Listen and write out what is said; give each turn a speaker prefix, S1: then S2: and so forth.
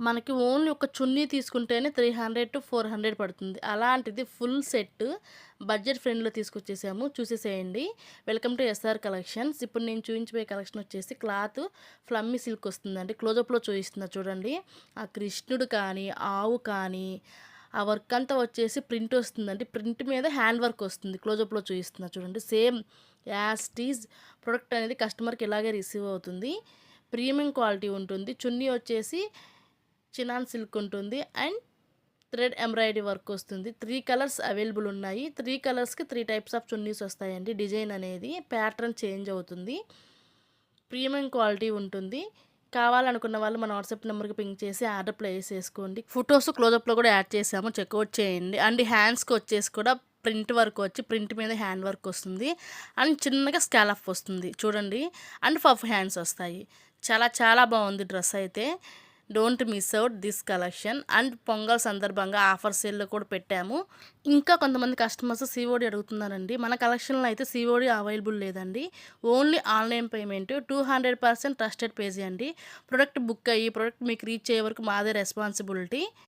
S1: మనకి ఓన్లీ ఒక చున్నీ తీసుకుంటేనే 300-400 పడుతుంది. అలాంటిది ఫుల్ సెట్ బడ్జెట్ ఫ్రెండ్‌లో తీసుకొచ్చేసాము. చూసేసేయండి. Welcome to SR collections. ఇప్పుడు నేను చూయించబోయే కలెక్షన్ వచ్చేసి క్లాత్ ఫ్లమ్మీ సిల్క్ వస్తుందండి. క్లోజప్‌లో చూయిస్తున్నా చూడండి. ఆ కృష్ణుడు కానీ, ఆవు కానీ, ఆ వర్క్ అంతా వచ్చేసి ప్రింట్ వస్తుందండి. ప్రింట్ మీద హ్యాండ్ వర్క్ వస్తుంది. క్లోజప్‌లో చూయిస్తున్నా చూడండి. Same as it is product అనేది కస్టమర్‌కి ఇలాగే రిసీవ్ అవుతుంది. ప్రీమియం క్వాలిటీ ఉంటుంది. చున్నీ వచ్చేసి చినాన్ సిల్క్ ఉంటుంది అండ్ థ్రెడ్ ఎంబ్రాయిడరీ వర్క్ వస్తుంది. 3 కలర్స్ అవైలబుల్ ఉన్నాయి. 3 కలర్స్‌కి 3 టైప్స్ ఆఫ్ చున్నీస్ వస్తాయండి. డిజైన్ అనేది ప్యాటర్న్ చేంజ్ అవుతుంది. ప్రీమియం క్వాలిటీ ఉంటుంది. కావాలనుకున్న వాళ్ళు మన వాట్సాప్ నెంబర్‌కి పింక్ చేసి ఆర్డర్ ప్లేస్ చేసుకోండి. ఫోటోస్ క్లోజప్‌లో కూడా యాడ్ చేసాము. చెక్‌ఔట్ చేయండి. అండ్ హ్యాండ్స్‌కి వచ్చేసి కూడా ప్రింట్ వర్క్ వచ్చి ప్రింట్ మీద హ్యాండ్ వర్క్ వస్తుంది. అండ్ చిన్నగా స్కాలప్ వస్తుంది చూడండి. అండ్ పఫ్ హ్యాండ్స్ వస్తాయి. చాలా చాలా బాగుంది డ్రెస్ అయితే. Don't miss out this collection. And pongal సందర్భంగా ఆఫర్ సేల్‌లో కూడా పెట్టాము. ఇంకా కొంతమంది కస్టమర్స్ సీఓడీ అడుగుతున్నారండి. మన కలెక్షన్‌లో అయితే సీఓడీ అవైలబుల్ లేదండి. Only online payment. 200% trusted page అండి. ప్రొడక్ట్ బుక్ అయ్యి ప్రొడక్ట్ మీకు రీచ్ అయ్యే వరకు మాదే రెస్పాన్సిబిలిటీ.